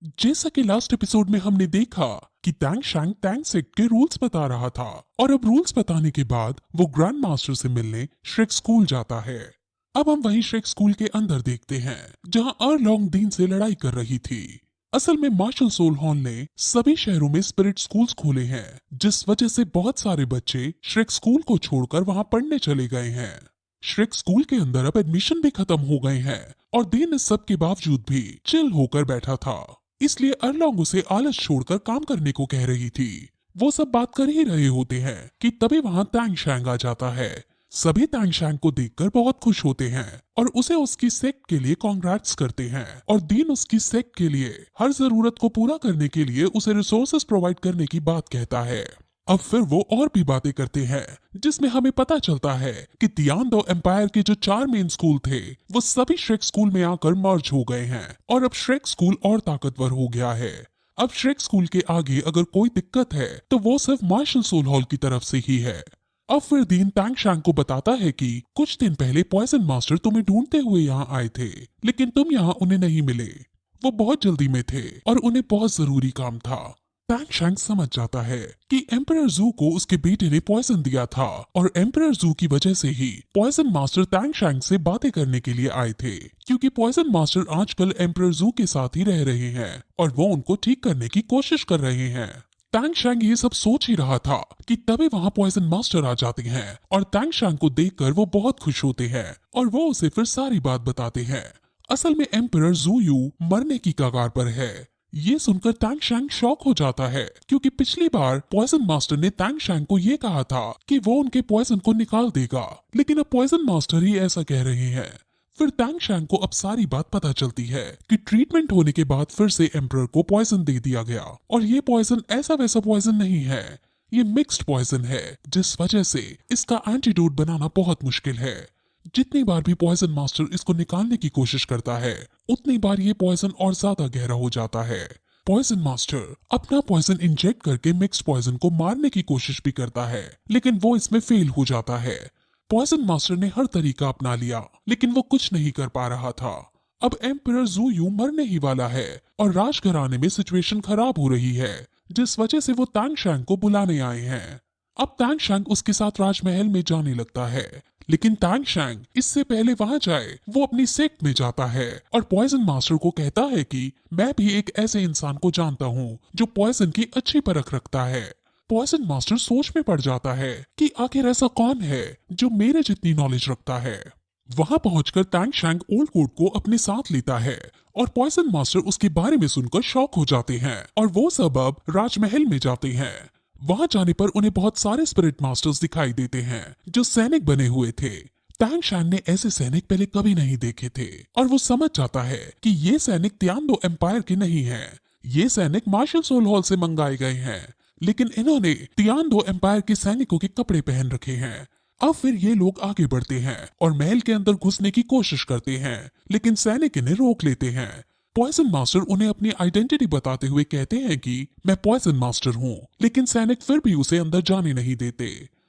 जैसा कि last episode में हमने देखा कि टैंग शैंग टैंग सेक्ट के रूल्स बता रहा था और अब रूल्स बताने के बाद वो ग्रैंड मास्टर से मिलने श्रेक स्कूल जाता है। अब हम वहीं श्रेक स्कूल के अंदर देखते हैं जहां अर्लोंग दीन से लड़ाई कर रही थी। असल में मार्शल सोलहॉर्न ने सभी शहरों में स्पिरिट स्कूल्स खोले हैं, जिस वजह से बहुत सारे बच्चे श्रेक स्कूल को छोड़कर वहां पढ़ने चले गए हैं। श्रेक स्कूल के अंदर अब एडमिशन भी खत्म हो गए हैं और दीन इस सब के बावजूद भी चिल होकर बैठा था, इसलिए अर्लोंग उसे आलस छोड़कर काम करने को कह रही थी। वो सब बात कर ही रहे होते हैं कि तभी वहां टैंग शैंग आ जाता है। सभी टैंग शैंग को देखकर बहुत खुश होते हैं और उसे उसकी सेक्ट के लिए कॉन्ग्रेट्स करते हैं और दीन उसकी सेक्ट के लिए हर जरूरत को पूरा करने के लिए उसे रिसोर्सेस प्रोवाइड करने की बात कहता है। अब फिर वो और भी बातें करते हैं जिसमें हमें पता चलता है कि तियानडो एम्पायर के जो 4 मेन स्कूल थे वो सभी श्रेक स्कूल में आकर मर्ज हो गए हैं और अब श्रेक स्कूल और ताकतवर हो गया है। अब श्रेक स्कूल के आगे अगर कोई दिक्कत है तो वो सिर्फ मार्शल सोलहॉल की तरफ से ही है। अब फिर दीन टैंग शैंग को बताता है कि कुछ दिन पहले पॉइजन मास्टर तुम्हें ढूंढते हुए यहाँ आए थे, लेकिन तुम यहाँ उन्हें नहीं मिले। वो बहुत जल्दी में थे और उन्हें बहुत जरूरी काम था। टैंग शैंग समझ जाता है कि एम्परर जू को उसके बेटे ने पॉइजन दिया था और एम्परर जू की वजह से ही पॉइजन मास्टर टैंग शैंग से बातें करने के लिए आए थे, क्योंकि पॉइजन मास्टर आजकल एम्परर जू के साथ ही रह रहे हैं और वो उनको ठीक करने की कोशिश कर रहे हैं। टैंग शैंग ये सब सोच ही रहा था कि तभी वहाँ पॉइजन मास्टर आ जाते हैं और टैंग शैंग को देखकर वो बहुत खुश होते हैं और वो उसे फिर सारी बात बताते हैं। असल में एम्परर जू यू मरने की कगार पर है। ये सुनकर टैंग शैंग शॉक हो जाता है, क्योंकि पिछली बार पॉइजन मास्टर ने टैंग शैंग को ये कहा था कि वो उनके पॉइजन को निकाल देगा, लेकिन अब पॉइजन मास्टर ही ऐसा कह रहे हैं। फिर टैंग शैंग को अब सारी बात पता चलती है कि ट्रीटमेंट होने के बाद फिर से एम्परर को पॉइजन दे दिया गया और ये पॉइजन ऐसा वैसा पॉइजन नहीं है, ये मिक्स्ड पॉइजन है, जिस वजह से इसका एंटीडोट बनाना बहुत मुश्किल है। जितनी बार भी पॉइजन मास्टर इसको निकालने की कोशिश करता है उतनी बार ये पॉइजन और ज्यादा गहरा हो जाता है। पॉइजन मास्टर अपना पॉइजन इंजेक्ट करके मिक्स्ड पॉइजन को मारने की कोशिश भी करता है, लेकिन वो इसमें फेल हो जाता है। पॉइजन मास्टर ने हर तरीका अपना लिया, लेकिन वो कुछ नहीं कर पा रहा था। अब एम्परर जू यू मरने ही वाला है और राजघराने में सिचुएशन खराब हो रही है, जिस वजह से वो टैंग शैंग को बुलाने आए हैं। अब टैंग शैंग उसके साथ राजमहल में जाने लगता है, लेकिन टैंग शैंग इससे पहले वहां जाए वो अपनी सेक्ट में जाता है और पॉइजन मास्टर को कहता है कि मैं भी एक ऐसे इंसान को जानता हूँ जो पॉइजन की अच्छी परख रखता है। पॉइजन मास्टर सोच में पड़ जाता है कि आखिर ऐसा कौन है जो मेरे जितनी नॉलेज रखता है। वहां पहुंचकर टैंग शैंग ओल्ड कोट को अपने साथ लेता है और पॉइजन मास्टर उसके बारे में सुनकर शॉक हो जाते हैं और वो सब अब राजमहल में जाते हैं। वहां जाने पर उन्हें बहुत सारे स्पिरिट मास्टर्स दिखाई देते हैं जो सैनिक बने हुए थे। टैंग शैंग ने ऐसे सैनिक पहले कभी नहीं देखे थे और वो समझ जाता है कि ये सैनिक तियानडो एम्पायर के नहीं हैं। ये सैनिक मार्शल सोलहॉल से मंगाए गए हैं, लेकिन इन्होंने तियानडो एम्पायर के सैनिकों के कपड़े पहन रखे हैं। अब फिर ये लोग आगे बढ़ते हैं और महल के अंदर घुसने की कोशिश करते हैं, लेकिन सैनिक इन्हें रोक लेते हैं। पॉइजन मास्टर उन्हें अपनी आइडेंटिटी बताते हुए कहते हैं कि मैं पॉइजन मास्टर हूँ, लेकिन सैनिक फिर भी उसे अंदर जाने नहीं देते।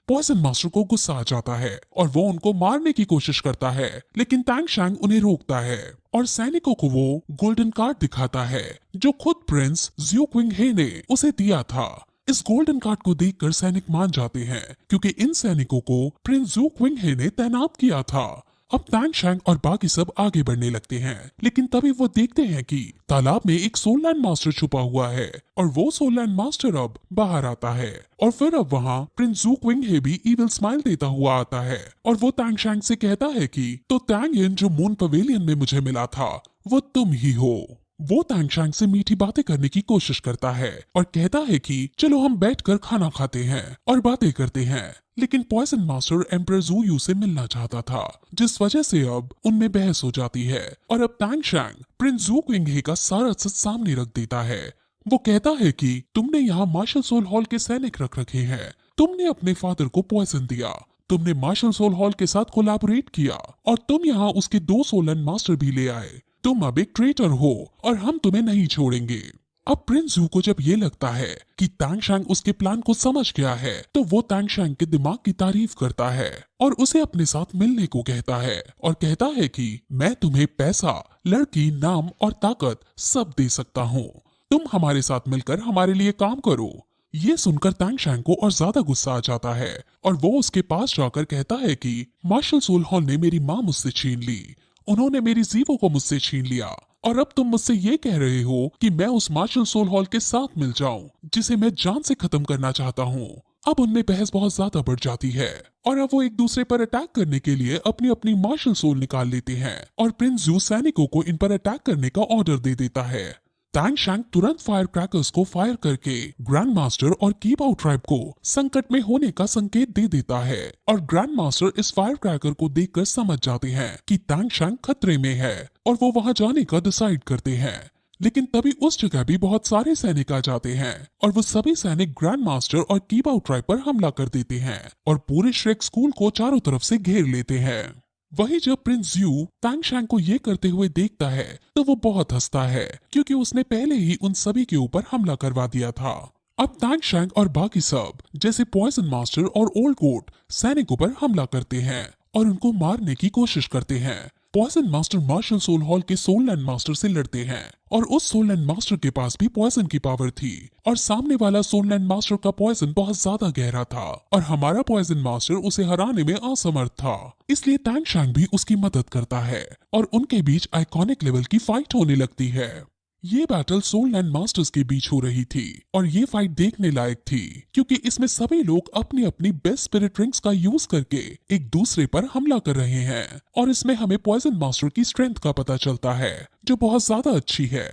पॉइजन मास्टर को गुस्सा आ जाता है और वो उनको मारने की कोशिश करता है, लेकिन टैंग शैंग उन्हें रोकता है और सैनिकों को वो गोल्डन कार्ड दिखाता है जो खुद प्रिंस ज्यू क्विंग हे ने उसे दिया था। इस गोल्डन कार्ड को देखकर सैनिक मान जाते हैं, क्योंकि इन सैनिकों को प्रिंस ज्यू क्विंग हे ने तैनात किया था। अब टैंग शैंग और बाकी सब आगे बढ़ने लगते हैं, लेकिन तभी वो देखते हैं कि तालाब में एक सोललैंड मास्टर छुपा हुआ है और वो सोललैंड मास्टर अब बाहर आता है और फिर अब वहाँ प्रिंस जू क्विंग हे भी इविल स्माइल देता हुआ आता है और वो टैंग शैंग से कहता है कि तो टैंग यन जो मून पवेलियन में मुझे मिला था वो तुम ही हो। वो टैंग शैंग से मीठी बातें करने की कोशिश करता है और कहता है कि चलो हम बैठकर खाना खाते हैं और बातें करते हैं, लेकिन पॉइजन मास्टर एम्परर जू यू से मिलना चाहता था, जिस वजह से अब उनमें बहस हो जाती है और अब टैंग शैंग प्रिंस जू क्विंग हे का सारा सच सामने रख देता है। वो कहता है कि तुमने यहाँ मार्शल सोलहॉल के सैनिक रख रखे हैं, तुमने अपने फादर को पॉइजन दिया, तुमने मार्शल सोलहॉल के साथ कोलैबोरेट किया और तुम यहाँ उसके 2 सोललैंड मास्टर भी ले आए। तुम अब एक ट्रेटर हो और हम तुम्हें नहीं छोड़ेंगे। अब प्रिंस यू को जब ये लगता है कि तांग शैंग उसके प्लान को समझ गया है, तो वो तांग शैंग के दिमाग की तारीफ करता है और उसे अपने साथ मिलने को कहता है और कहता है कि मैं तुम्हें पैसा, लड़की, नाम और ताकत सब दे सकता हूँ, तुम हमारे साथ मिलकर हमारे लिए काम करो। ये सुनकर तांग शैंग को और ज्यादा गुस्सा आ जाता है और वो उसके पास जाकर कहता है कि मार्शल सोल हॉल ने मेरी माँ मुझसे छीन ली, उन्होंने मेरी जीवो को मुझसे छीन लिया और अब तुम मुझसे ये कह रहे हो कि मैं उस मार्शल सोल हॉल के साथ मिल जाऊं जिसे मैं जान से खत्म करना चाहता हूँ। अब उनमें बहस बहुत ज्यादा बढ़ जाती है और अब वो एक दूसरे पर अटैक करने के लिए अपनी अपनी मार्शल सोल निकाल लेते हैं और प्रिंस यू सैनिकों को इन पर अटैक करने का ऑर्डर दे देता है। तांग शैंग तुरंत फायर क्रैकर्स को फायर करके ग्रैंड मास्टर और कीबाओ ट्राइब को संकट में होने का संकेत दे देता है और ग्रैंड मास्टर इस फायर क्रैकर को देखकर समझ जाते हैं कि तांग शैंग खतरे में है और वो वहां जाने का डिसाइड करते हैं। लेकिन तभी उस जगह भी बहुत सारे सैनिक आ जाते हैं और वो सभी सैनिक ग्रैंड मास्टर और कीबाओ ट्राइब पर हमला कर देते हैं और पूरे श्रेक स्कूल को चारों तरफ से घेर लेते हैं। वहीं जब प्रिंस यू तांग शैंग को ये करते हुए देखता है तो वो बहुत हंसता है क्योंकि उसने पहले ही उन सभी के ऊपर हमला करवा दिया था। अब तांग शैंग और बाकी सब जैसे पॉइजन मास्टर और ओल्ड कोट सैनिकों पर हमला करते हैं और उनको मारने की कोशिश करते हैं। Poison master marshal soul hall के सोल लैंड मास्टर से लड़ते हैं और उस सोल लैंड मास्टर के पास भी पॉइजन की पावर थी और सामने वाला सोल लैंड मास्टर का पॉइजन बहुत ज्यादा गहरा था और हमारा पॉइजन मास्टर उसे हराने में असमर्थ था। इसलिए तांग शैंग भी उसकी मदद करता है और उनके बीच आइकॉनिक लेवल की फाइट होने लगती है। ये बैटल सोल लैंड मास्टर्स के बीच हो रही थी और ये फाइट देखने लायक थी क्योंकि इसमें सभी लोग अपनी अपनी बेस्ट स्पिरिट ड्रिंक्स का यूज करके एक दूसरे पर हमला कर रहे हैं और इसमें हमें पॉइजन मास्टर की स्ट्रेंथ का पता चलता है जो बहुत ज्यादा अच्छी है।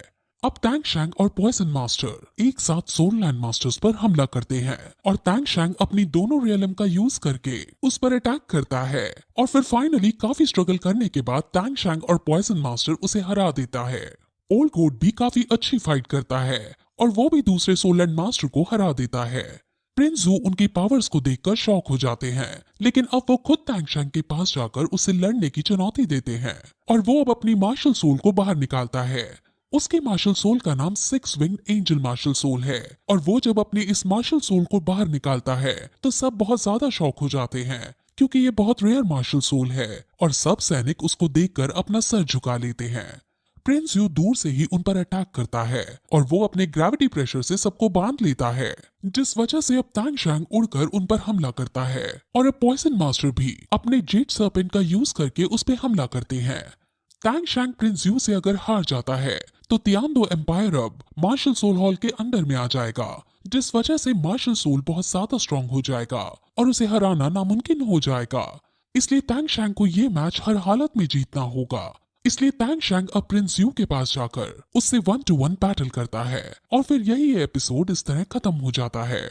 अब तांग शैंग और पॉइजन मास्टर एक साथ सोल लैंड मास्टर्स पर हमला करते हैं और तांग शैंग अपनी दोनों रियलम का यूज करके उस पर अटैक करता है और फिर फाइनली काफी स्ट्रगल करने के बाद तांग शैंग और पॉइजन मास्टर उसे हरा देता है। ओल्ड कोड भी काफी अच्छी फाइट करता है और वो भी दूसरे सोल लैंड मास्टर को हरा देता है। प्रिंस यू उनकी पावर्स को देखकर शॉक हो जाते हैं लेकिन अब वो खुद तांग शैंग के पास जाकर उससे लड़ने की चुनौती देते हैं और वो अब अपनी मार्शल सोल को बाहर निकालता है। उसके मार्शल सोल का नाम six wing angel marshal soul है और वो जब अपनी इस मार्शल सोल को बाहर निकालता है तो सब बहुत ज्यादा शॉक हो जाते हैं क्योंकि ये बहुत रेयर मार्शल सोल है और सब सैनिक उसको देखकर अपना सर झुका लेते हैं। प्रिंस यू दूर से ही उन पर अटैक करता है और वो अपने ग्रेविटी प्रेशर से सबको बांध लेता है जिस वजह से अब तांग शैंग उड़कर उन पर हमला करता है और अब पॉइजन मास्टर भी अपने जेट सर्पेंट का यूज करके उस पर हमला करते हैं। तांग शैंग प्रिंस यू से अगर हार जाता है तो तियानडो एम्पायर अब मार्शल सोल हॉल के अंडर में आ जाएगा जिस वजह से मार्शल सोल बहुत ज्यादा स्ट्रॉन्ग हो जाएगा और उसे हराना नामुमकिन हो जाएगा। इसलिए तांग शैंग को ये मैच हर हालत में जीतना होगा। इसलिए तांग शैंग अब प्रिंस यू के पास जाकर उससे 1-to-1 बैटल करता है और फिर यही एपिसोड इस तरह खत्म हो जाता है।